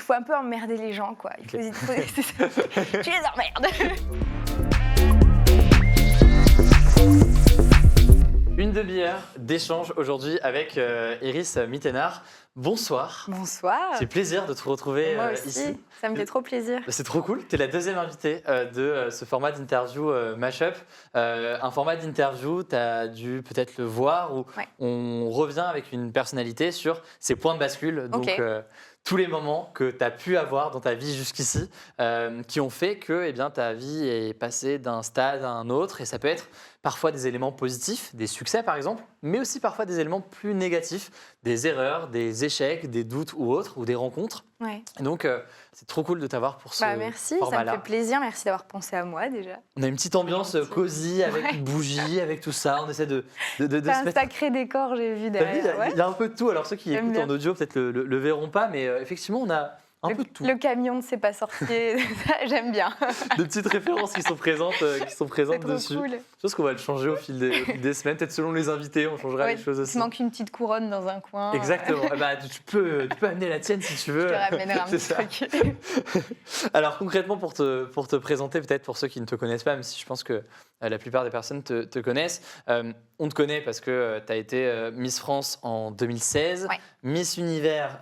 faut un peu emmerder les gens, quoi. Tu les emmerdes. Une demi-heure d'échange aujourd'hui avec Iris Mittenard. Bonsoir. Bonsoir. C'est plaisir de te retrouver Moi aussi, ici. ça me fait trop plaisir. C'est trop cool. Tu es la deuxième invitée de ce format d'interview Mashup. Un format d'interview, tu as dû peut-être le voir, où on revient avec une personnalité sur ses points de bascule. Donc, tous les moments que tu as pu avoir dans ta vie jusqu'ici qui ont fait que ta vie est passée d'un stade à un autre. Et ça peut être parfois des éléments positifs, des succès par exemple, mais aussi parfois des éléments plus négatifs, des erreurs, des échecs, des doutes ou autres, ou des rencontres. Ouais. Et donc, c'est trop cool de t'avoir pour ce merci, format-là. ça me fait plaisir. Merci d'avoir pensé à moi déjà. On a une petite ambiance cosy avec une bougie, avec tout ça. On essaie de se un mettre... sacré décor, j'ai vu derrière. Il y a un peu de tout. Alors, ceux qui écoutent en audio peut-être le verront pas, mais effectivement, on a un peu de tout. Le camion ne s'est pas sorti, j'aime bien. Des petites références qui sont présentes dessus. Cool. Je pense qu'on va le changer au fil des semaines. Peut-être selon les invités, on changera les choses aussi. Il manque une petite couronne dans un coin. Exactement. Tu peux amener la tienne si tu veux. Je te ramènerai un petit truc. Alors concrètement, pour te présenter, peut-être pour ceux qui ne te connaissent pas, même si je pense que la plupart des personnes te connaissent, on te connaît parce que tu as été Miss France en 2016, Miss Univers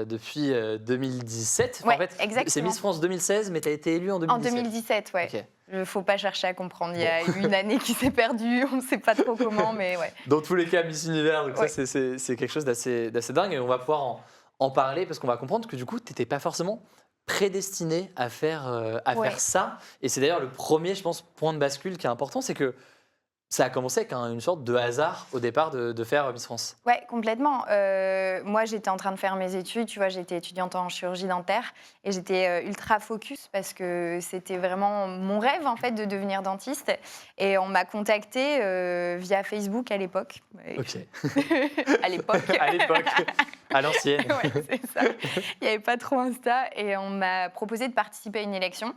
depuis 2017. Ouais, en fait, exactement. C'est Miss France 2016, mais tu as été élue en 2017. En 2017, ouais. Okay. Il ne faut pas chercher à comprendre. Il y a eu une année qui s'est perdue, on ne sait pas trop comment, mais ouais. Dans tous les cas, Miss Univers, donc ça, c'est quelque chose d'assez dingue. Et on va pouvoir en parler parce qu'on va comprendre que du coup, tu n'étais pas forcément prédestiné à faire ça. Et c'est d'ailleurs le premier, je pense, point de bascule qui est important, c'est que ça a commencé avec une sorte de hasard au départ de faire Miss France. Ouais, complètement. Moi, j'étais en train de faire mes études, tu vois, j'étais étudiante en chirurgie dentaire et j'étais ultra focus parce que c'était vraiment mon rêve en fait de devenir dentiste. Et on m'a contactée via Facebook à l'époque. Ok. À l'époque. À l'époque. À l'ancienne. Ouais, c'est ça. Il n'y avait pas trop Insta et on m'a proposé de participer à une élection.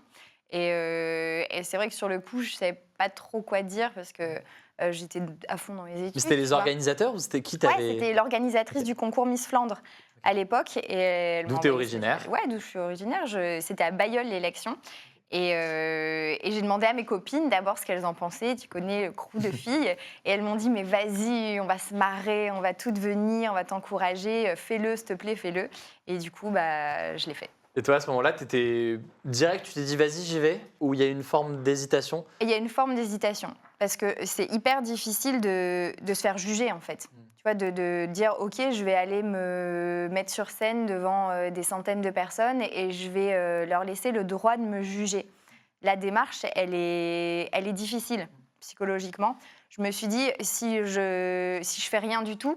Et c'est vrai que sur le coup, je ne savais pas trop quoi dire parce que j'étais à fond dans mes études. Mais c'était les organisateurs ou c'était qui t'avait... Ouais, c'était l'organisatrice du concours Miss Flandre à l'époque. D'où tu es originaire. Ouais, d'où je suis originaire. C'était à Bailleul l'élection. Et j'ai demandé à mes copines d'abord ce qu'elles en pensaient. Tu connais le crew de filles. Et elles m'ont dit, mais vas-y, on va se marrer, on va toutes venir, on va t'encourager. Fais-le, s'il te plaît, fais-le. Et du coup, je l'ai fait. Et toi, à ce moment-là, tu étais direct, tu t'es dit, vas-y, j'y vais? Ou il y a une forme d'hésitation? Il y a une forme d'hésitation. Parce que c'est hyper difficile de se faire juger, en fait. Tu vois, de dire, OK, je vais aller me mettre sur scène devant des centaines de personnes et je vais leur laisser le droit de me juger. La démarche, elle est difficile psychologiquement. Je me suis dit, si je fais rien du tout,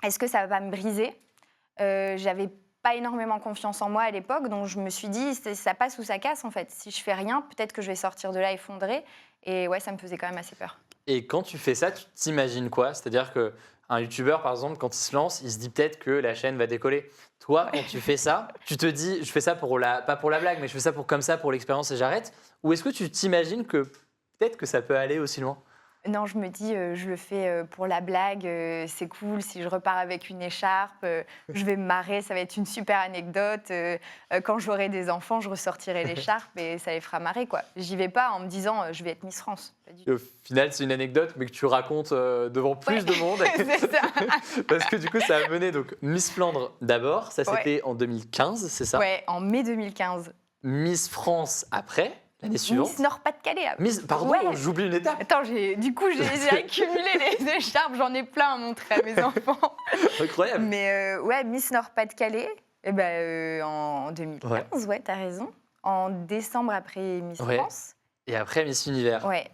est-ce que ça va me briser? J'avais pas énormément confiance en moi à l'époque, donc je me suis dit, ça passe ou ça casse en fait. Si je fais rien, peut-être que je vais sortir de là effondrée. Et ouais, ça me faisait quand même assez peur. Et quand tu fais ça, tu t'imagines quoi? C'est-à-dire qu'un youtubeur, par exemple, quand il se lance, il se dit peut-être que la chaîne va décoller. Toi, quand tu fais ça, tu te dis, je fais ça pas pour la blague, mais je fais ça comme ça, pour l'expérience et j'arrête? Ou est-ce que tu t'imagines que peut-être que ça peut aller aussi loin? Non, je me dis, je le fais pour la blague, c'est cool. Si je repars avec une écharpe, je vais me marrer, ça va être une super anecdote. Quand j'aurai des enfants, je ressortirai l'écharpe et ça les fera marrer, quoi. J'y vais pas en me disant, je vais être Miss France. Et au final, c'est une anecdote, mais que tu racontes devant plus de monde. C'est ça. Parce que du coup, ça a mené donc Miss Flandre d'abord, ça c'était en 2015, c'est ça? Ouais, en mai 2015. Miss France après. L'année suivante. Miss Nord-Pas-de-Calais. Pardon, j'oublie une étape. Attends, j'ai accumulé les écharpes, j'en ai plein à montrer à mes enfants. Incroyable. Mais Miss Nord-Pas-de-Calais, en 2015, ouais, t'as raison. En décembre après Miss France. Et après Miss Univers. Ouais.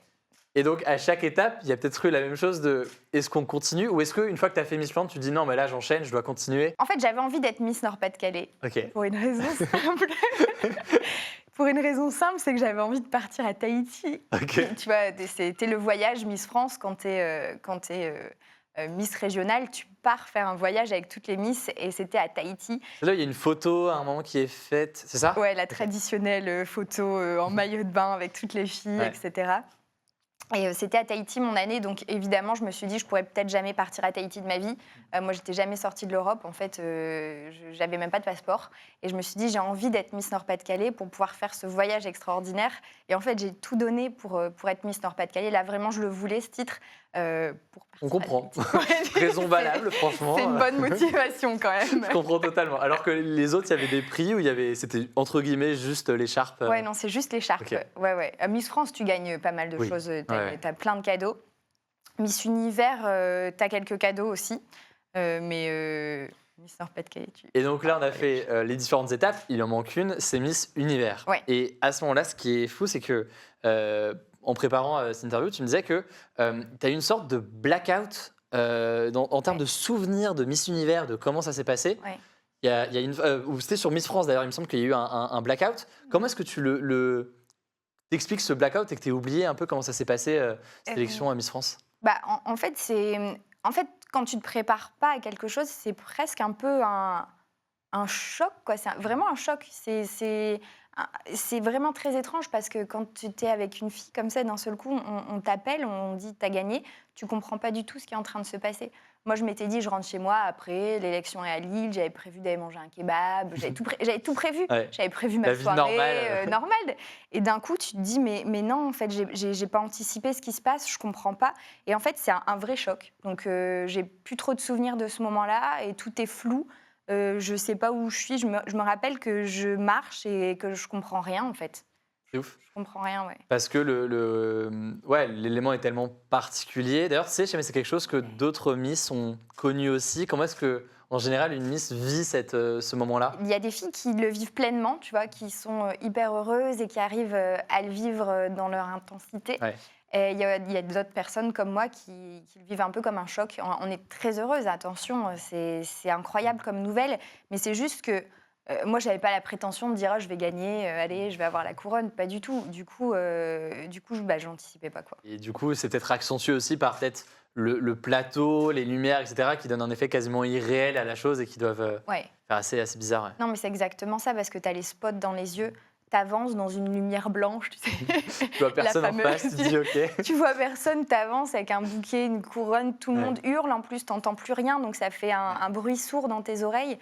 Et donc, à chaque étape, il y a peut-être eu la même chose de est-ce qu'on continue ou est-ce qu'une fois que tu as fait Miss Flandre, tu te dis non, mais là, j'enchaîne, je dois continuer? En fait, j'avais envie d'être Miss Nord-Pas-de-Calais. Ok. Pour une raison simple. Pour une raison simple, c'est que j'avais envie de partir à Tahiti. Okay. Tu vois, c'était le voyage Miss France quand t'es Miss régionale, tu pars faire un voyage avec toutes les Miss et c'était à Tahiti. Là, il y a une photo à un moment qui est faite, c'est ça? Ouais, la traditionnelle photo en maillot de bain avec toutes les filles, etc. Et c'était à Tahiti mon année, donc évidemment, je me suis dit, je pourrais peut-être jamais partir à Tahiti de ma vie. Moi, j'étais jamais sortie de l'Europe, en fait, j'avais même pas de passeport. Et je me suis dit, j'ai envie d'être Miss Nord-Pas-de-Calais pour pouvoir faire ce voyage extraordinaire. Et en fait, j'ai tout donné pour être Miss Nord-Pas-de-Calais. Là, vraiment, je le voulais, ce titre, pour On partir à comprend. Tahiti. Raison valable, franchement. C'est une bonne motivation, quand même. Je comprends totalement. Alors que les autres, il y avait des prix où c'était entre guillemets juste l'écharpe. Ouais, non, c'est juste l'écharpe. Ok. Ouais. À Miss France, tu gagnes pas mal de Oui. choses. Ouais. T'as plein de cadeaux. Miss Univers, t'as quelques cadeaux aussi. Mais Miss Nord-Pas-de-Calais, Et donc là, on a fait les différentes étapes. Il en manque une, c'est Miss Univers. Ouais. Et à ce moment-là, ce qui est fou, c'est que en préparant cette interview, tu me disais que tu as eu une sorte de blackout en termes de souvenirs de Miss Univers, de comment ça s'est passé. Ouais. Il y a ou c'était sur Miss France d'ailleurs, il me semble qu'il y a eu un blackout. Comment est-ce que tu t'expliques ce blackout et que tu as oublié un peu comment ça s'est passé, cette élection à Miss France? Bah, en fait, quand tu te prépares pas à quelque chose, c'est presque un peu un choc, quoi. C'est vraiment un choc. C'est vraiment très étrange parce que quand tu es avec une fille comme ça, d'un seul coup, on t'appelle, on dit t'as gagné, tu comprends pas du tout ce qui est en train de se passer. Moi, je m'étais dit, je rentre chez moi après, l'élection est à Lille, j'avais prévu d'aller manger un kebab, j'avais tout prévu. Ouais. J'avais prévu La ma vie soirée normale. normale. Et d'un coup, tu te dis, mais non, en fait, j'ai pas anticipé ce qui se passe, je comprends pas. Et en fait, c'est un vrai choc. Donc, j'ai plus trop de souvenirs de ce moment-là et tout est flou. Je sais pas où je suis. Je me rappelle que je marche et que je comprends rien, en fait. C'est ouf. Je comprends rien, ouais. Parce que ouais, l'élément est tellement particulier. D'ailleurs, tu sais, c'est quelque chose que d'autres Miss ont connu aussi. Comment est-ce que, en général, une Miss vit ce moment-là? Il y a des filles qui le vivent pleinement, tu vois, qui sont hyper heureuses et qui arrivent à le vivre dans leur intensité. Ouais. Et il y a d'autres personnes comme moi qui le vivent un peu comme un choc. On est très heureuse, attention, c'est incroyable comme nouvelle, mais c'est juste que moi, je n'avais pas la prétention de dire oh, je vais gagner, allez, je vais avoir la couronne, pas du tout. Du coup, je n'anticipais pas, quoi. Et du coup, c'est peut-être accentué aussi par peut-être le plateau, les lumières, etc., qui donnent un effet quasiment irréel à la chose et qui doivent Ouais. faire assez bizarre. Ouais. Non, mais c'est exactement ça, parce que tu as les spots dans les yeux, tu avances dans une lumière blanche, tu sais. Tu vois personne en face, tu te dis OK. Tu vois personne, tu avances avec un bouquet, une couronne, tout le monde hurle, en plus, tu n'entends plus rien, donc ça fait un bruit sourd dans tes oreilles.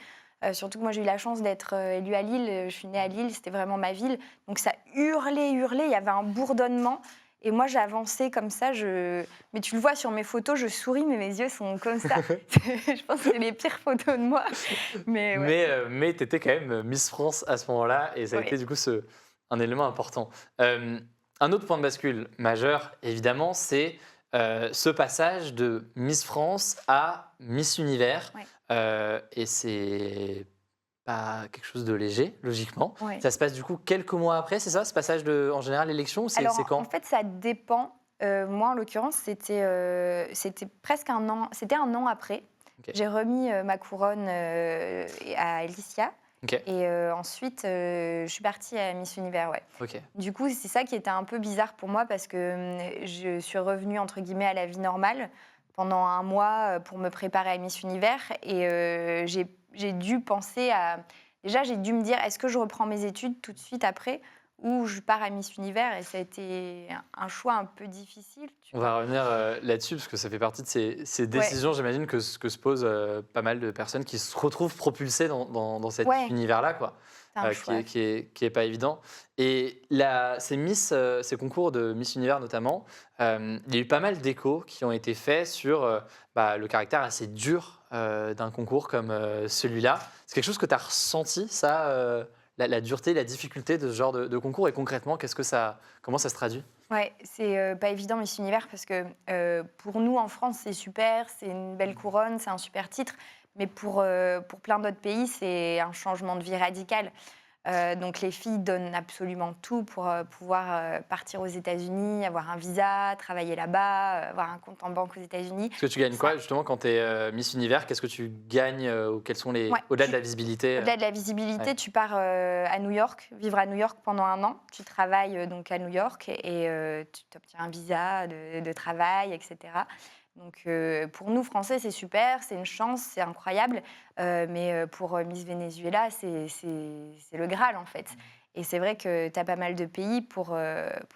Surtout que moi, j'ai eu la chance d'être élue à Lille, je suis née à Lille, c'était vraiment ma ville, donc ça hurlait, il y avait un bourdonnement. Et moi, j'avançais comme ça. Mais tu le vois sur mes photos, je souris, mais mes yeux sont comme ça. Je pense que c'est les pires photos de moi. Mais ouais. Mais tu étais quand même Miss France à ce moment-là et ça a été du coup un élément important. Un autre point de bascule majeur, évidemment, c'est ce passage de Miss France à Miss Univers. Ouais. Et c'est pas quelque chose de léger, logiquement. Ouais. Ça se passe du coup quelques mois après, c'est ça, ce passage en général, l'élection, c'est quand? En fait, ça dépend. Moi, en l'occurrence, c'était presque un an. C'était un an après. Okay. J'ai remis ma couronne à Alicia. Okay. Et ensuite, je suis partie à Miss Univers, ouais. Okay. Du coup, c'est ça qui était un peu bizarre pour moi parce que je suis revenue, entre guillemets, à la vie normale pendant un mois pour me préparer à Miss Univers. Et j'ai dû penser à... Déjà, j'ai dû me dire, est-ce que je reprends mes études tout de suite après ou je pars à Miss Univers? Et ça a été un choix un peu difficile. On va revenir là-dessus parce que ça fait partie de ces décisions, j'imagine, que se posent pas mal de personnes qui se retrouvent propulsées dans cet univers-là, quoi, qui est pas évident. Et ces concours de Miss Univers notamment, il y a eu pas mal d'échos qui ont été faits sur le caractère assez dur d'un concours comme celui-là. C'est quelque chose que tu as ressenti, ça la dureté, la difficulté de ce genre de concours et concrètement, comment ça se traduit? Ouais, c'est pas évident Miss Univers parce que pour nous en France c'est super, c'est une belle couronne, c'est un super titre, mais pour plein d'autres pays c'est un changement de vie radical. Donc les filles donnent absolument tout pour pouvoir partir aux États-Unis, avoir un visa, travailler là-bas, avoir un compte en banque aux États-Unis. Est-ce que tu gagnes quoi justement quand tu es Miss Univers? Qu'est-ce que tu gagnes ou quels sont au-delà de la visibilité? Au-delà de la visibilité, tu pars à New York, vivre à New York pendant un an. Tu travailles donc à New York et tu obtiens un visa de travail, etc. Donc pour nous, Français, c'est super, c'est une chance, c'est incroyable. Mais pour Miss Venezuela, c'est le Graal, en fait. Et c'est vrai que tu as pas mal de pays pour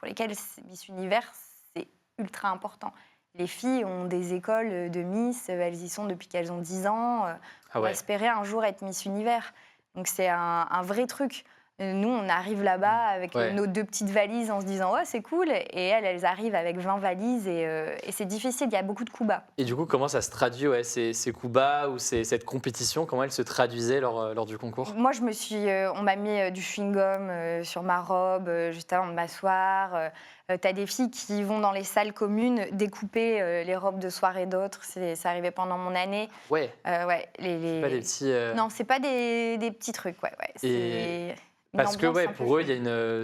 lesquels Miss Univers, c'est ultra important. Les filles ont des écoles de Miss, elles y sont depuis qu'elles ont 10 ans, pour espérer un jour être Miss Univers. Donc c'est un vrai truc. Nous, on arrive là-bas avec nos 2 petites valises en se disant « Ouais, c'est cool ». Et elles arrivent avec 20 valises et c'est difficile, il y a beaucoup de coups bas. Et du coup, comment ça se traduit, ces coups bas ou cette compétition, comment elle se traduisait lors du concours? Moi, on m'a mis du chewing-gum sur ma robe juste avant de m'asseoir. T'as des filles qui vont dans les salles communes découper les robes de soirée d'autres. Ça arrivait pendant mon année. Ouais. Ouais. C'est pas des petits. Non, c'est pas des petits trucs. Ouais. Et parce que pour eux,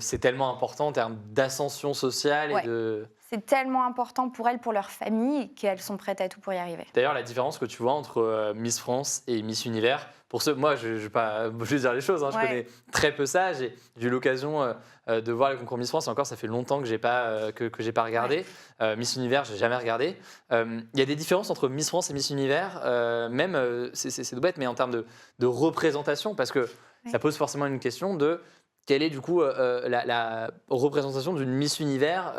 c'est tellement important en termes d'ascension sociale et de. C'est tellement important pour elles, pour leur famille, qu'elles sont prêtes à tout pour y arriver. D'ailleurs, la différence que tu vois entre Miss France et Miss Univers, pour ceux, moi, je vais dire les choses, je connais très peu ça. J'ai eu l'occasion de voir les concours Miss France, et encore, ça fait longtemps que j'ai pas regardé. Miss Univers, j'ai jamais regardé. Il y a des différences entre Miss France et Miss Univers, même, c'est tout bête, mais en termes de représentation, parce que ça pose forcément une question de quelle est du coup la représentation d'une Miss Univers.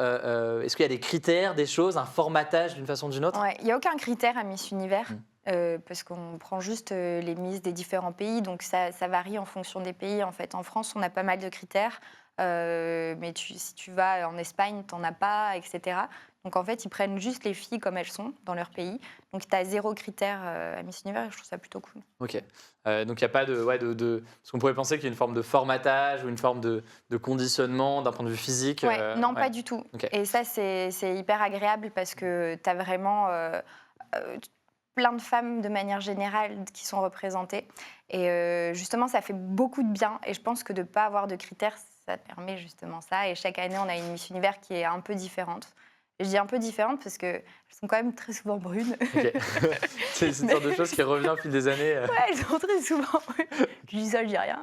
Est-ce qu'il y a des critères, des choses, un formatage d'une façon ou d'une autre? Il n'y a aucun critère à Miss Univers, parce qu'on prend juste les Miss des différents pays, donc ça varie en fonction des pays. En fait, en France, on a pas mal de critères, mais si tu vas en Espagne, tu n'en as pas, etc. Donc en fait, ils prennent juste les filles comme elles sont dans leur pays. Donc tu as 0 critère à Miss Univers et je trouve ça plutôt cool. Ok. Donc il n'y a pas de. Parce qu'on pourrait penser qu'il y a une forme de formatage ou une forme de conditionnement d'un point de vue physique. Non, pas du tout. Okay. Et ça, c'est hyper agréable parce que tu as vraiment plein de femmes de manière générale qui sont représentées. Et justement, ça fait beaucoup de bien. Et je pense que de ne pas avoir de critères, ça permet justement ça. Et chaque année, on a une Miss Univers qui est un peu différente. Je dis un peu différente parce qu'elles sont quand même très souvent brunes. Okay. C'est une sorte de chose qui revient au fil des années. Ouais, elles sont très souvent brunes. Je dis ça, je dis rien.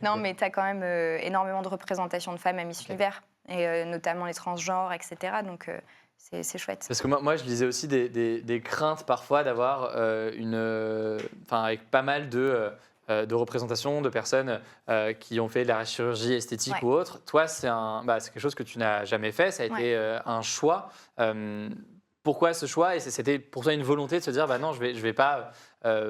Non, mais tu as quand même énormément de représentation de femmes à Miss Univers, et notamment les transgenres, etc. Donc c'est chouette. Parce que moi, je lisais aussi des craintes parfois d'avoir avec pas mal de représentation de personnes qui ont fait de la chirurgie esthétique ou autre. Toi, c'est quelque chose que tu n'as jamais fait, ça a été un choix. Pourquoi ce choix? Et c'était pour toi une volonté de se dire non, je vais pas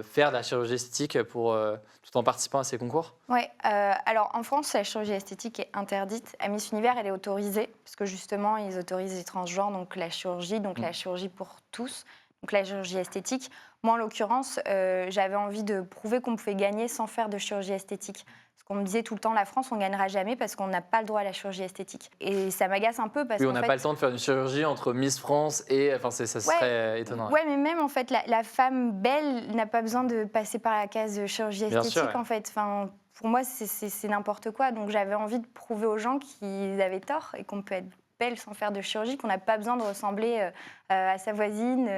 faire de la chirurgie esthétique tout en participant à ces concours? Oui, alors en France, la chirurgie esthétique est interdite. À Miss Univers, elle est autorisée, parce que justement, ils autorisent les transgenres, donc la chirurgie, la chirurgie pour tous. Donc la chirurgie esthétique. Moi, en l'occurrence, j'avais envie de prouver qu'on pouvait gagner sans faire de chirurgie esthétique. Parce qu'on me disait tout le temps, la France, on ne gagnera jamais parce qu'on n'a pas le droit à la chirurgie esthétique. Et ça m'agace un peu parce on n'a pas le temps de faire une chirurgie entre Miss France et... ça serait étonnant. Ouais, mais même, en fait, la femme belle n'a pas besoin de passer par la case de chirurgie esthétique, en fait. Enfin, pour moi, c'est n'importe quoi. Donc, j'avais envie de prouver aux gens qu'ils avaient tort et qu'on peut être belle sans faire de chirurgie, qu'on n'a pas besoin de ressembler à sa voisine.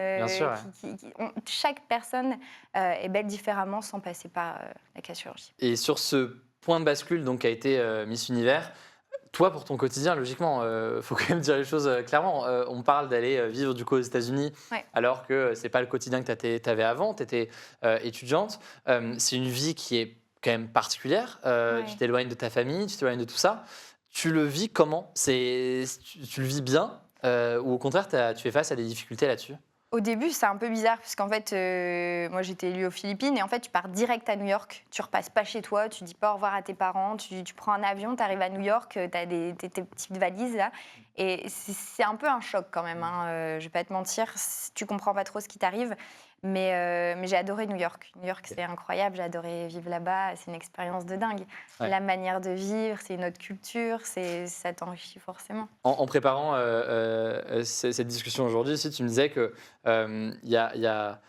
Chaque personne est belle différemment sans passer par la case chirurgie. Et sur ce point de bascule donc, qui a été Miss Univers, toi, pour ton quotidien, logiquement, faut quand même dire les choses clairement. On parle d'aller vivre du coup aux États-Unis, alors que c'est pas le quotidien que tu avais avant. Tu étais étudiante. C'est une vie qui est quand même particulière. Tu t'éloignes de ta famille, tu t'éloignes de tout ça. Tu le vis comment? Tu le vis bien ou au contraire, tu fais face à des difficultés là-dessus? Au début, c'est un peu bizarre parce qu'en fait, moi j'étais élue aux Philippines et en fait, tu pars direct à New York. Tu repasses pas chez toi, tu dis pas au revoir à tes parents, tu prends un avion, tu arrives à New York, tu as tes petites valises là. Et c'est un peu un choc quand même, je vais pas te mentir, tu comprends pas trop ce qui t'arrive. Mais j'ai adoré New York. New York, c'est incroyable, j'ai adoré vivre là-bas, c'est une expérience de dingue. La manière de vivre, c'est une autre culture, ça t'enrichit forcément. En préparant cette discussion aujourd'hui, tu me disais qu'il y a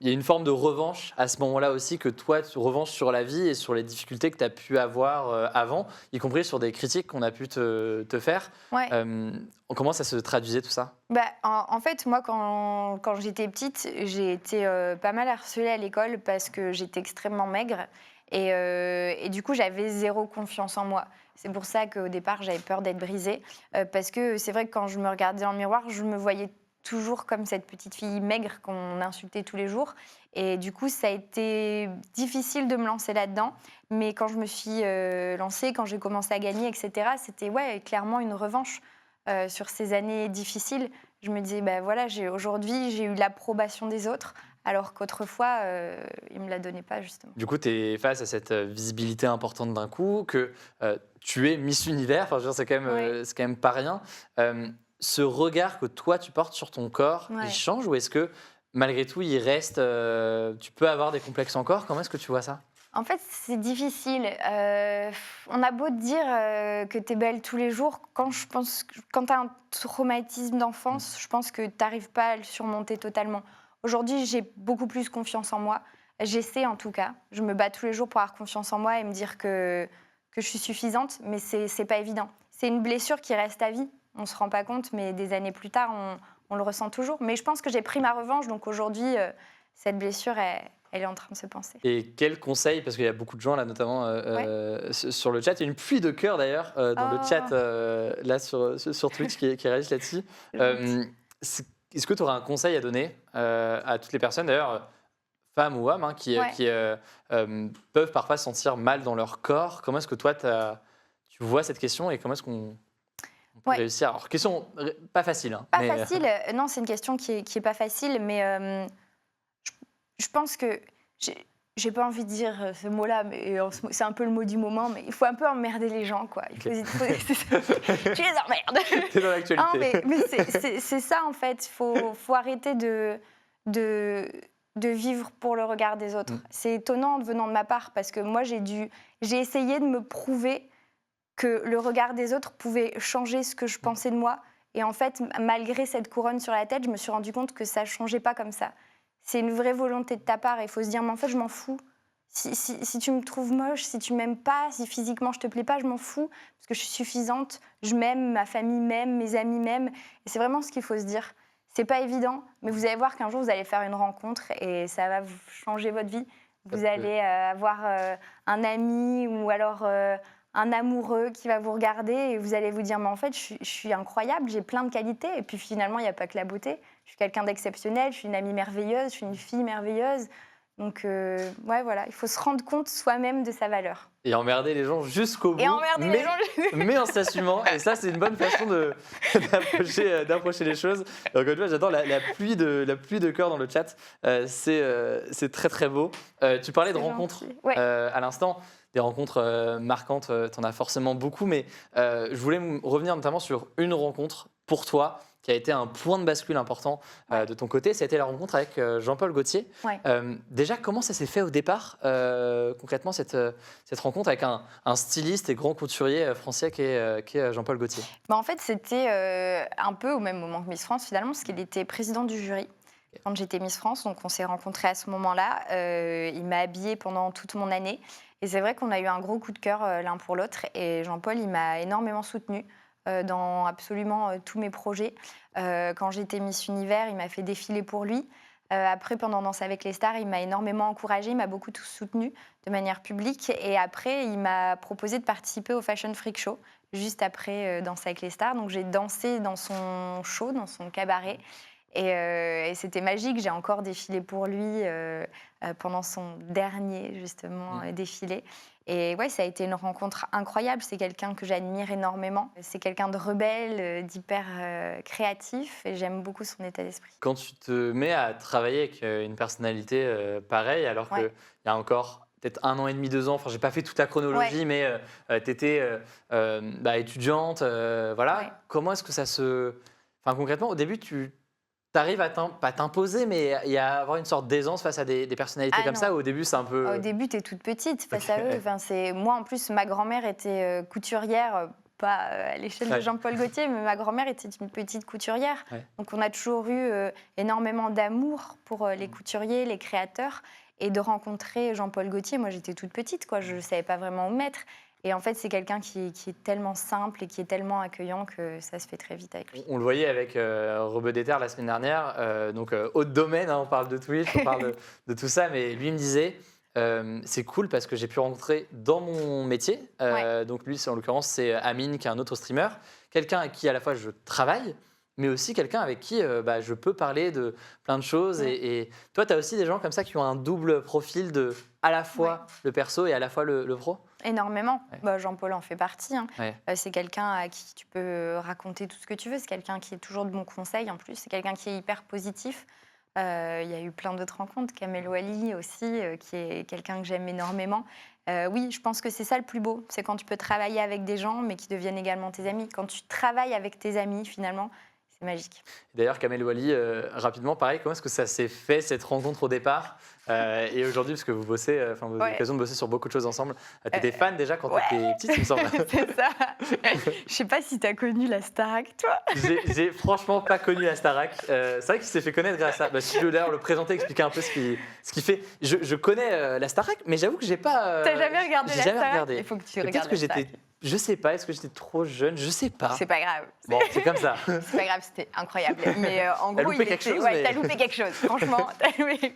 une forme de revanche à ce moment-là aussi, que toi, tu revanches sur la vie et sur les difficultés que tu as pu avoir avant, y compris sur des critiques qu'on a pu te faire. Comment ça se traduisait tout ça? En fait, moi, quand j'étais petite, j'ai été pas mal harcelée à l'école parce que j'étais extrêmement maigre. Et du coup, j'avais 0 confiance en moi. C'est pour ça qu'au départ, j'avais peur d'être brisée. Parce que c'est vrai que quand je me regardais dans le miroir, je me voyais toujours comme cette petite fille maigre qu'on insultait tous les jours. Et du coup, ça a été difficile de me lancer là-dedans. Mais quand je me suis lancée, quand j'ai commencé à gagner, etc., c'était clairement une revanche. sur ces années difficiles, je me disais, bah, voilà, aujourd'hui, j'ai eu l'approbation des autres, alors qu'autrefois, ils ne me la donnaient pas, justement. Du coup, tu es face à cette visibilité importante d'un coup, que tu es Miss Univers, enfin, je veux dire, c'est quand même pas rien. Ce regard que toi, tu portes sur ton corps, il change ou est-ce que, malgré tout, il reste... tu peux avoir des complexes encore? Comment est-ce que tu vois ça? En fait, c'est difficile. On a beau te dire que tu es belle tous les jours, quand tu as un traumatisme d'enfance, je pense que tu n'arrives pas à le surmonter totalement. Aujourd'hui, j'ai beaucoup plus confiance en moi. J'essaie en tout cas. Je me bats tous les jours pour avoir confiance en moi et me dire que je suis suffisante, mais c'est pas évident. C'est une blessure qui reste à vie. On ne se rend pas compte, mais des années plus tard, on le ressent toujours. Mais je pense que j'ai pris ma revanche, donc aujourd'hui, cette blessure, elle est en train de se penser. Et quel conseil, parce qu'il y a beaucoup de gens là, notamment sur le chat, il y a une pluie de cœurs d'ailleurs dans le chat là sur Twitch qui réagissent là-dessus. Est-ce que tu aurais un conseil à donner à toutes les personnes, d'ailleurs, femmes ou hommes, qui peuvent parfois se sentir mal dans leur corps? Comment est-ce que toi, tu vois cette question et comment est-ce qu'on peut réussir? Alors, question pas facile. Hein, pas facile, non, c'est une question qui est pas facile, mais je pense que j'ai pas envie de dire ce mot-là, mais c'est un peu le mot du moment, mais il faut un peu emmerder les gens, quoi. Tu les emmerdes. T'es dans l'actualité. Non, mais c'est ça, en fait. Faut arrêter de vivre pour le regard des autres. C'est étonnant venant de ma part, parce que moi, j'ai essayé de me prouver que le regard des autres pouvait changer ce que je pensais de moi. Et en fait, malgré cette couronne sur la tête, je me suis rendu compte que ça ne changeait pas comme ça. C'est une vraie volonté de ta part et il faut se dire, mais en fait, je m'en fous. Si tu me trouves moche, si tu m'aimes pas, si physiquement je te plais pas, je m'en fous parce que je suis suffisante, je m'aime, ma famille m'aime, mes amis m'aiment. Et c'est vraiment ce qu'il faut se dire. C'est pas évident, mais vous allez voir qu'un jour, vous allez faire une rencontre et ça va vous changer votre vie. Vous allez avoir un ami ou alors un amoureux qui va vous regarder et vous allez vous dire, mais en fait, je suis incroyable, j'ai plein de qualités. Et puis finalement, il n'y a pas que la beauté. Je suis quelqu'un d'exceptionnel, je suis une amie merveilleuse, je suis une fille merveilleuse. Donc, voilà, il faut se rendre compte soi-même de sa valeur. Et emmerder les gens jusqu'au bout, mais en s'assumant. Et ça, c'est une bonne façon d'approcher les choses. Donc, tu vois, j'adore la pluie de cœur dans le chat. C'est très, très beau. Tu parlais de rencontres à l'instant. Des rencontres marquantes, tu en as forcément beaucoup. Mais je voulais revenir notamment sur une rencontre pour toi qui a été un point de bascule important de ton côté. Ça a été la rencontre avec Jean-Paul Gaultier. Déjà, comment ça s'est fait au départ, concrètement, cette rencontre avec un styliste et grand couturier français qui est Jean-Paul Gaultier? En fait, c'était un peu au même moment que Miss France, finalement, parce qu'il était président du jury quand j'étais Miss France. Donc, on s'est rencontrés à ce moment-là. Il m'a habillée pendant toute mon année. Et c'est vrai qu'on a eu un gros coup de cœur l'un pour l'autre. Et Jean-Paul, il m'a énormément soutenue dans absolument tous mes projets. Quand j'étais Miss Univers, il m'a fait défiler pour lui. Après, pendant Danse avec les stars, il m'a énormément encouragée, il m'a beaucoup soutenue de manière publique. Et après, il m'a proposé de participer au Fashion Freak Show, juste après Danse avec les stars. Donc, j'ai dansé dans son show, dans son cabaret. Et c'était magique, j'ai encore défilé pour lui pendant son dernier, justement, défilé. Et ouais, ça a été une rencontre incroyable. C'est quelqu'un que j'admire énormément. C'est quelqu'un de rebelle, d'hyper créatif, et j'aime beaucoup son état d'esprit. Quand tu te mets à travailler avec une personnalité pareille, alors qu'il y a encore peut-être 1 an et demi, 2 ans, enfin, j'ai pas fait toute la chronologie, mais tu étais étudiante, voilà. Comment est-ce que ça se... Enfin, concrètement, au début, tu arrives à pas t'imposer, mais à avoir une sorte d'aisance face à des personnalités comme ça. Au début, c'est un peu... Au début, tu es toute petite face à eux. Enfin, moi, en plus, ma grand-mère était couturière, pas à l'échelle de Jean-Paul Gaultier, mais ma grand-mère était une petite couturière. Donc, on a toujours eu énormément d'amour pour les couturiers, les créateurs. Et de rencontrer Jean-Paul Gaultier, moi, j'étais toute petite, quoi. Je ne savais pas vraiment où me mettre. Et en fait, c'est quelqu'un qui est tellement simple et qui est tellement accueillant que ça se fait très vite avec lui. On le voyait avec Rebeu d'Éther la semaine dernière, donc haut de domaine, on parle de Twitch, on parle de tout ça, mais lui me disait, c'est cool parce que j'ai pu rencontrer dans mon métier, donc lui, en l'occurrence, c'est Amine, qui est un autre streamer, quelqu'un avec qui à la fois je travaille, mais aussi quelqu'un avec qui je peux parler de plein de choses. Et toi, tu as aussi des gens comme ça qui ont un double profil de à la fois le perso et à la fois le pro? Énormément. Ouais. Bah, Jean-Paul en fait partie. Hein. Ouais. C'est quelqu'un à qui tu peux raconter tout ce que tu veux. C'est quelqu'un qui est toujours de bons conseils en plus. C'est quelqu'un qui est hyper positif. Il y a eu plein d'autres rencontres. Kamel Wally aussi, qui est quelqu'un que j'aime énormément. Oui, je pense que c'est ça le plus beau. C'est quand tu peux travailler avec des gens, mais qui deviennent également tes amis. Quand tu travailles avec tes amis, finalement, c'est magique. D'ailleurs, Kamel Wally, rapidement, pareil, comment est-ce que ça s'est fait, cette rencontre au départ et aujourd'hui, parce que vous bossez, vous avez l'occasion de bosser sur beaucoup de choses ensemble. Tu étais fan déjà quand tu étais petite, il me semble. C'est ça. Je sais pas si tu as connu la Starac, toi. J'ai franchement pas connu la Starac. C'est vrai qu'il s'est fait connaître grâce à ça. Si tu veux d'ailleurs le présenter, expliquer un peu ce qu'il fait. Je connais la Starac, mais j'avoue que j'ai pas. T'as jamais regardé la jamais Starac? regardé. Il faut que tu Peut-être regardes que la Starac. je sais pas, est-ce que j'étais trop jeune? Je sais pas. C'est pas grave. Bon, c'est comme ça. C'est pas grave, c'était incroyable. Mais en T'as gros, loupé quelque chose, ouais, mais- t'as loupé quelque chose. Franchement, t'as loupé.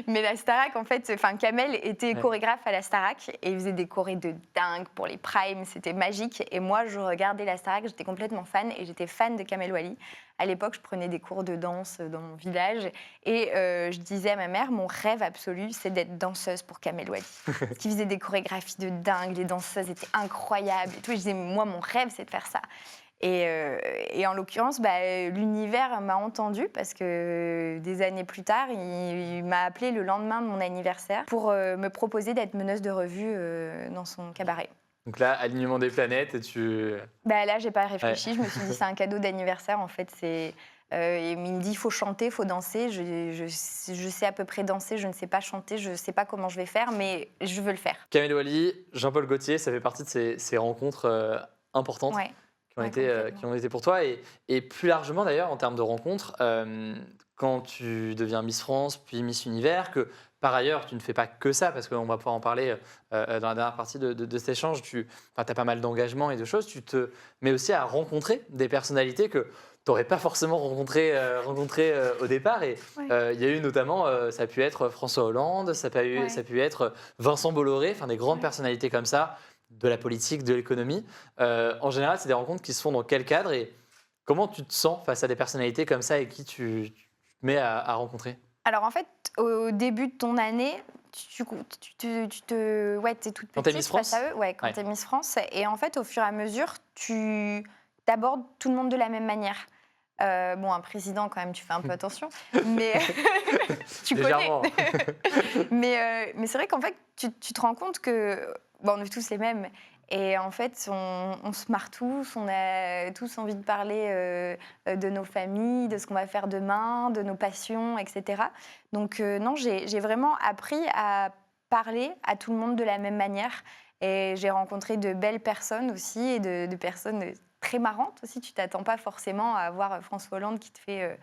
Mais la Starac, en fait, Kamel était chorégraphe à la Starac et il faisait des chorés de dingue pour les primes. C'était magique. Et moi, je regardais la Starac, j'étais complètement fan et j'étais fan de Kamel Wally. À l'époque, je prenais des cours de danse dans mon village et je disais à ma mère, mon rêve absolu, c'est d'être danseuse pour Kamel Wally. Parce qu'il faisait des chorégraphies de dingue, les danseuses étaient incroyables et tout. Et je disais, moi, mon rêve, c'est de faire ça. Et en l'occurrence, l'univers m'a entendu parce que des années plus tard, il m'a appelé le lendemain de mon anniversaire pour me proposer d'être meneuse de revue dans son cabaret. Donc là, alignement des planètes et tu. Là, j'ai pas réfléchi. Je me suis dit, c'est un cadeau d'anniversaire. En fait, il me dit, il faut chanter, il faut danser. Je sais à peu près danser, je ne sais pas chanter, je ne sais pas comment je vais faire, mais je veux le faire. Kamel Wally, Jean-Paul Gaultier, ça fait partie de ces rencontres importantes. Ouais. Qui ont été pour toi. Et plus largement, d'ailleurs, en termes de rencontres, quand tu deviens Miss France, puis Miss Univers, que par ailleurs, tu ne fais pas que ça, parce qu'on va pouvoir en parler dans la dernière partie de cet échange, tu as pas mal d'engagement et de choses, tu te mets aussi à rencontrer des personnalités que tu n'aurais pas forcément rencontrées au départ. Et il y a eu notamment, ça a pu être François Hollande, ça a pu être Vincent Bolloré, des grandes personnalités comme ça, de la politique, de l'économie. En général, c'est des rencontres qui se font dans quel cadre et comment tu te sens face à des personnalités comme ça et qui tu te mets à rencontrer? Alors en fait, au début de ton année, t'es toute Quand t'es petite Miss France face à eux. Ouais, quand t'es Miss France. Et en fait, au fur et à mesure, tu abordes tout le monde de la même manière. Un président, quand même, tu fais un peu attention. Mais tu Légèrement. connais. Mais c'est vrai qu'en fait, tu te rends compte que on est tous les mêmes. Et en fait, on se marre tous, on a tous envie de parler de nos familles, de ce qu'on va faire demain, de nos passions, etc. Donc non, j'ai vraiment appris à parler à tout le monde de la même manière. Et j'ai rencontré de belles personnes aussi et de personnes très marrantes aussi. Tu t'attends pas forcément à voir François Hollande qui te fait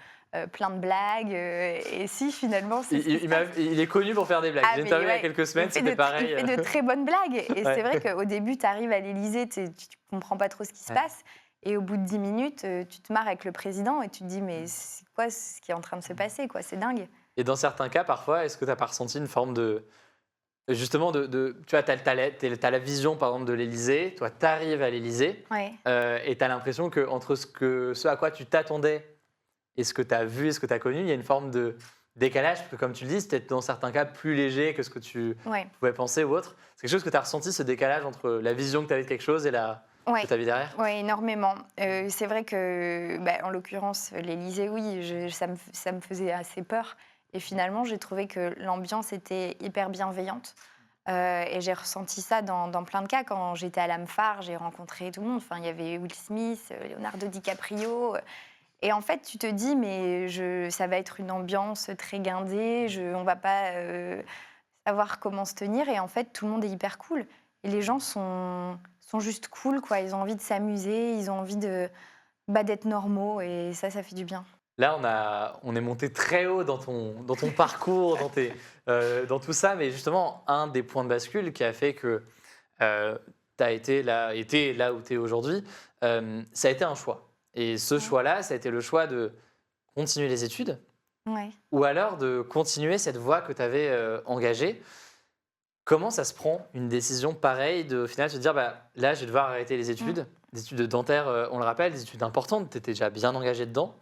plein de blagues. Et si, finalement, c'est il est connu pour faire des blagues. J'ai interviewé il y a quelques semaines, c'était pareil. Il fait de très bonnes blagues. Et c'est vrai qu'au début, tu arrives à l'Élysée, tu comprends pas trop ce qui se passe. Et au bout de 10 minutes, tu te marres avec le président et tu te dis, mais c'est quoi ce qui est en train de se passer, quoi? C'est dingue. Et dans certains cas, parfois, est-ce que tu n'as pas ressenti une forme de... Justement, tu vois, tu as la vision, par exemple, de l'Élysée. Toi, tu arrives à l'Élysée et tu as l'impression qu'entre ce à quoi tu t'attendais et ce que tu as vu et ce que tu as connu, il y a une forme de décalage. Parce que, comme tu le dis, c'est peut-être dans certains cas plus léger que ce que tu pouvais penser ou autre. C'est quelque chose que tu as ressenti, ce décalage entre la vision que tu avais de quelque chose et que tu as vu derrière? Oui, énormément. C'est vrai que, en l'occurrence, l'Élysée, oui, ça me faisait assez peur. Et finalement, j'ai trouvé que l'ambiance était hyper bienveillante. Et j'ai ressenti ça dans plein de cas. Quand j'étais à l'AMFAR, j'ai rencontré tout le monde. Il y avait Will Smith, Leonardo DiCaprio. Et en fait, tu te dis, mais ça va être une ambiance très guindée. On ne va pas savoir comment se tenir. Et en fait, tout le monde est hyper cool. Et les gens sont juste cool, quoi. Ils ont envie de s'amuser, ils ont envie d'être normaux. Et ça fait du bien. Là, on est monté très haut dans ton parcours, dans tout ça, mais justement, un des points de bascule qui a fait que tu as été là où tu es aujourd'hui, ça a été un choix. Et ce choix-là, ça a été le choix de continuer les études ou alors de continuer cette voie que tu avais engagée. Comment ça se prend, une décision pareille, au final se dire, là, je vais devoir arrêter les études, des études dentaires, on le rappelle, des études importantes, tu étais déjà bien engagée dedans.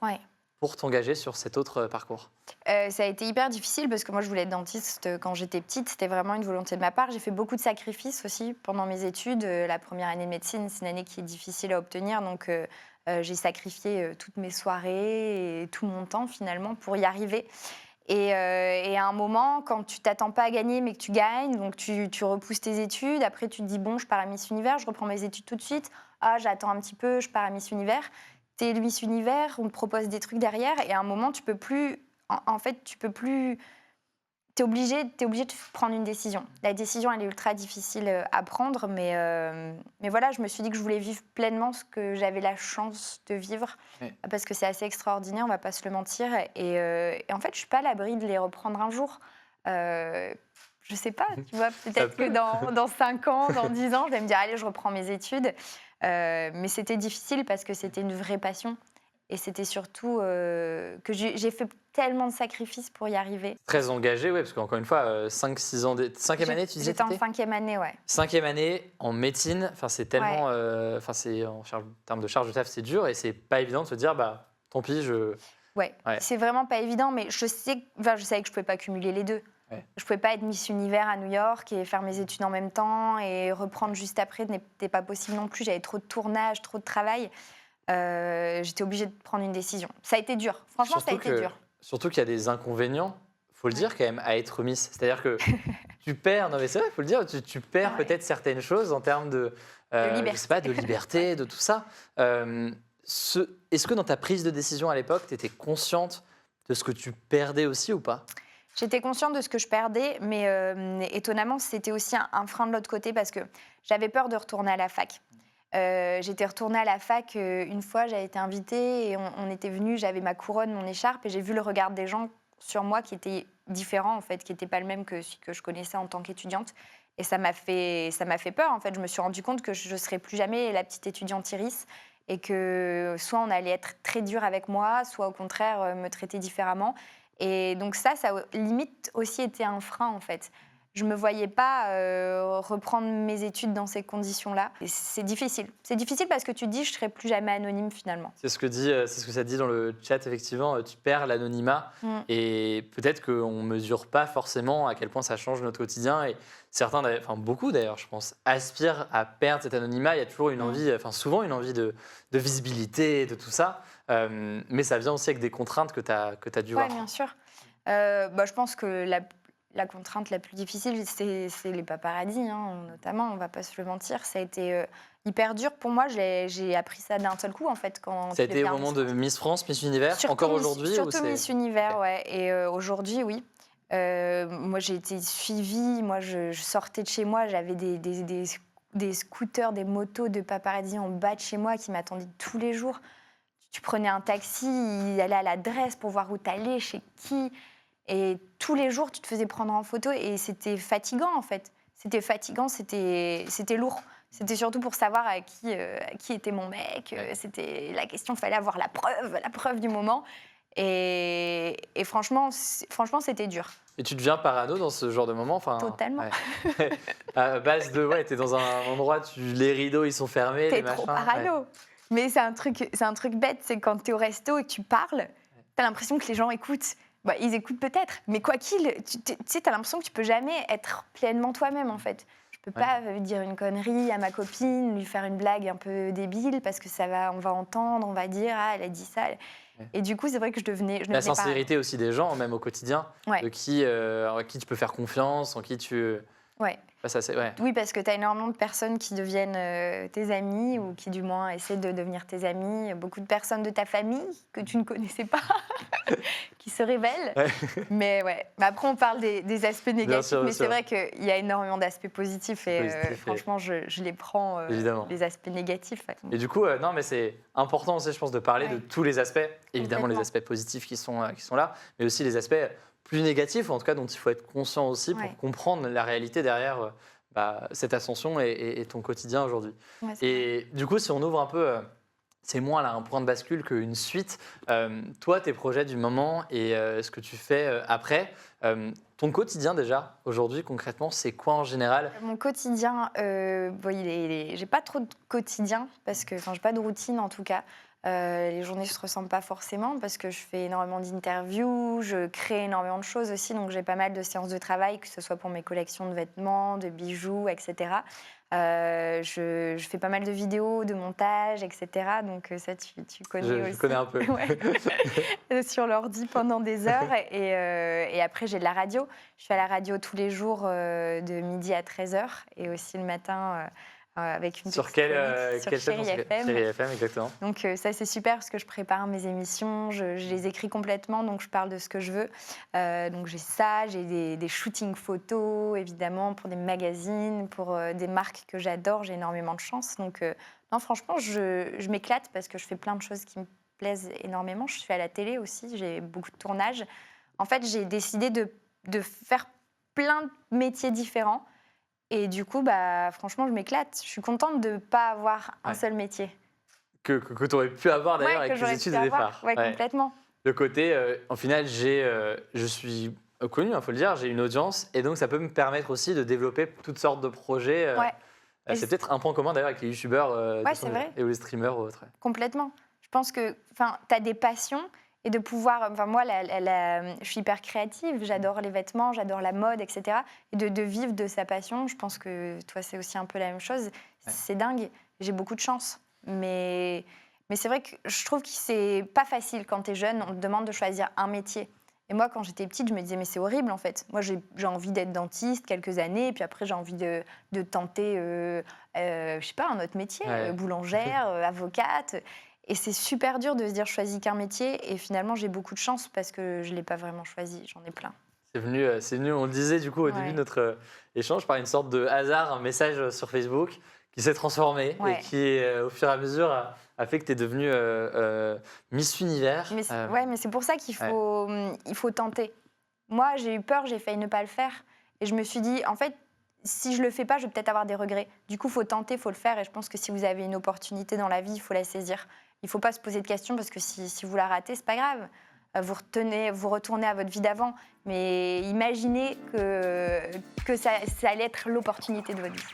pour t'engager sur cet autre parcours? Ça a été hyper difficile parce que moi, je voulais être dentiste quand j'étais petite. C'était vraiment une volonté de ma part. J'ai fait beaucoup de sacrifices aussi pendant mes études. La première année de médecine, c'est une année qui est difficile à obtenir. Donc, j'ai sacrifié toutes mes soirées et tout mon temps finalement pour y arriver. Et à un moment, quand tu t'attends pas à gagner, mais que tu gagnes, donc tu repousses tes études. Après, tu te dis, bon, je pars à Miss Univers, je reprends mes études tout de suite. Ah, j'attends un petit peu, je pars à Miss Univers. T'es Miss Univers, on te propose des trucs derrière. Et à un moment, tu peux plus... En fait, tu peux plus... T'es obligé de prendre une décision. La décision, elle est ultra difficile à prendre, mais voilà, je me suis dit que je voulais vivre pleinement ce que j'avais la chance de vivre, parce que c'est assez extraordinaire, on va pas se le mentir. Et en fait, je suis pas à l'abri de les reprendre un jour. Je sais pas, tu vois, peut-être que dans 5 ans, dans 10 ans, je vais me dire, allez, je reprends mes études. Mais c'était difficile parce que c'était une vraie passion. Et c'était surtout que j'ai fait tellement de sacrifices pour y arriver. Très engagé, oui, parce qu'encore une fois, 5-6 ans, 5e année, tu disais? J'étais en 5e année, ouais. 5e année en médecine, c'est tellement, c'est en termes de charge de taf, c'est dur et c'est pas évident de se dire, bah, tant pis, Ouais, c'est vraiment pas évident, mais je savais que je pouvais pas cumuler les deux. Ouais. Je pouvais pas être Miss Univers à New York et faire mes études en même temps et reprendre juste après, n'était pas possible non plus. J'avais trop de tournage, trop de travail. J'étais obligée de prendre une décision. Ça a été dur. Franchement, ça a été dur. Surtout qu'il y a des inconvénients, faut le dire quand même, à être Miss. C'est-à-dire que tu perds, non mais c'est vrai, faut le dire, tu perds peut-être certaines choses en termes de liberté. Je sais pas, de liberté, de tout ça. Est-ce que dans ta prise de décision à l'époque, tu étais consciente de ce que tu perdais aussi ou pas? J'étais consciente de ce que je perdais, mais étonnamment, c'était aussi un frein de l'autre côté parce que j'avais peur de retourner à la fac. J'étais retournée à la fac une fois, j'avais été invitée et on était venus, j'avais ma couronne, mon écharpe et j'ai vu le regard des gens sur moi qui était différent en fait, qui n'était pas le même que celui que je connaissais en tant qu'étudiante. Et ça m'a fait peur en fait. Je me suis rendu compte que je ne serais plus jamais la petite étudiante Iris et que soit on allait être très dur avec moi, soit au contraire me traiter différemment. Et donc ça limite aussi été un frein en fait. Je ne me voyais pas reprendre mes études dans ces conditions-là. Et c'est difficile. C'est difficile parce que tu te dis je ne serai plus jamais anonyme finalement. C'est ce que ça dit dans le chat, effectivement. Tu perds l'anonymat et peut-être qu'on ne mesure pas forcément à quel point ça change notre quotidien. Et certains, beaucoup d'ailleurs, je pense, aspirent à perdre cet anonymat. Il y a toujours une envie, souvent une envie de visibilité, de tout ça. Mais ça vient aussi avec des contraintes que tu as dû voir. Oui, bien sûr. Je pense que la contrainte la plus difficile, c'est les paparazzis, notamment, on ne va pas se le mentir. Ça a été hyper dur pour moi. J'ai appris ça d'un seul coup, en fait. Ça a été au moment de Miss France, Miss Univers, encore aujourd'hui? Surtout Miss Univers, ouais. Et aujourd'hui, oui. Moi, j'ai été suivie. Moi, je sortais de chez moi. J'avais des scooters, des motos de paparazzi en bas de chez moi qui m'attendaient tous les jours. Tu prenais un taxi, il allait à l'adresse pour voir où t'allais, chez qui. Et tous les jours, tu te faisais prendre en photo et c'était fatigant, en fait. C'était fatigant, c'était lourd. C'était surtout pour savoir à qui était mon mec. C'était la question, il fallait avoir la preuve du moment. Et franchement, c'était dur. Et tu deviens parano dans ce genre de moment? Totalement. Ouais. À base de, t'es dans un endroit, les rideaux, ils sont fermés. T'es trop parano. Ouais. Mais c'est un truc bête, c'est quand t'es au resto et que tu parles, t'as l'impression que les gens écoutent. Bah, ils écoutent peut-être, mais quoi qu'il, tu sais, t'as l'impression que tu peux jamais être pleinement toi-même, en fait. Je peux pas dire une connerie à ma copine, lui faire une blague un peu débile, parce que on va entendre, on va dire, ah, elle a dit ça. Et du coup, c'est vrai que je devenais la sincérité aussi des gens, même au quotidien, de qui tu peux faire confiance, en qui tu... Ouais. Oui, parce que tu as énormément de personnes qui deviennent tes amis ou qui, du moins, essaient de devenir tes amis. Beaucoup de personnes de ta famille que tu ne connaissais pas qui se révèlent. Ouais. Mais après, on parle des aspects négatifs, mais c'est vrai qu'il y a énormément d'aspects positifs et franchement, je les prends, les aspects négatifs. Et du coup, non, mais c'est important aussi, je pense, de parler de tous les aspects. Évidemment, les aspects positifs qui sont là, mais aussi les aspects plus négatif, en tout cas dont il faut être conscient aussi pour comprendre la réalité derrière cette ascension et ton quotidien aujourd'hui. Ouais, et du coup, si on ouvre un peu, c'est moins là, un point de bascule qu'une suite, toi, tes projets du moment et ce que tu fais après, ton quotidien déjà, aujourd'hui, concrètement, c'est quoi en général? Mon quotidien, j'ai pas trop de quotidien, parce que j'ai pas de routine en tout cas. Les journées ne se ressemblent pas forcément parce que je fais énormément d'interviews, je crée énormément de choses aussi, donc j'ai pas mal de séances de travail, que ce soit pour mes collections de vêtements, de bijoux, etc. Je fais pas mal de vidéos, de montage, etc. Donc ça, tu connais aussi. Je connais un peu. Ouais. Sur l'ordi pendant des heures. Et après, j'ai de la radio. Je fais à la radio tous les jours de midi à 13h et aussi le matin avec une sur petite quelle chronique sur Chérie FM. Chérie FM, exactement. Donc ça, c'est super parce que je prépare mes émissions, je les écris complètement, donc je parle de ce que je veux. Donc j'ai ça, j'ai des shootings photos, évidemment, pour des magazines, pour des marques que j'adore, j'ai énormément de chance. Donc non, franchement, je m'éclate parce que je fais plein de choses qui me plaisent énormément. Je suis à la télé aussi, j'ai beaucoup de tournages. En fait, j'ai décidé de faire plein de métiers différents. Et du coup, franchement, je m'éclate. Je suis contente de ne pas avoir un seul métier. Que tu aurais pu avoir d'ailleurs avec tes études au départ. Oui, complètement. Le côté, en final, je suis connu, il faut le dire, j'ai une audience, et donc ça peut me permettre aussi de développer toutes sortes de projets. C'est peut-être un point commun d'ailleurs avec les youtubeurs et les streamers ou autres. Complètement. Je pense que tu as des passions. Et de pouvoir, moi, je suis hyper créative, j'adore les vêtements, j'adore la mode, etc. Et de vivre de sa passion, je pense que toi, c'est aussi un peu la même chose. Ouais. C'est dingue, j'ai beaucoup de chance. Mais c'est vrai que je trouve que c'est pas facile quand tu es jeune, on te demande de choisir un métier. Et moi, quand j'étais petite, je me disais, mais c'est horrible en fait. Moi, j'ai envie d'être dentiste quelques années, et puis après, j'ai envie de tenter, je sais pas, un autre métier, boulangère, avocate. Et c'est super dur de se dire je choisis qu'un métier et finalement j'ai beaucoup de chance parce que je ne l'ai pas vraiment choisi, j'en ai plein. C'est venu, on le disait du coup au début de notre échange, par une sorte de hasard, un message sur Facebook qui s'est transformé et qui au fur et à mesure a fait que tu es devenue Miss Univers. Mais c'est pour ça qu'il faut tenter. Moi j'ai eu peur, j'ai failli ne pas le faire et je me suis dit en fait si je le fais pas je vais peut-être avoir des regrets. Du coup il faut tenter, il faut le faire et je pense que si vous avez une opportunité dans la vie, il faut la saisir. Il ne faut pas se poser de questions parce que si vous la ratez, ce n'est pas grave. Vous retournez à votre vie d'avant. Mais imaginez que ça allait être l'opportunité de votre vie.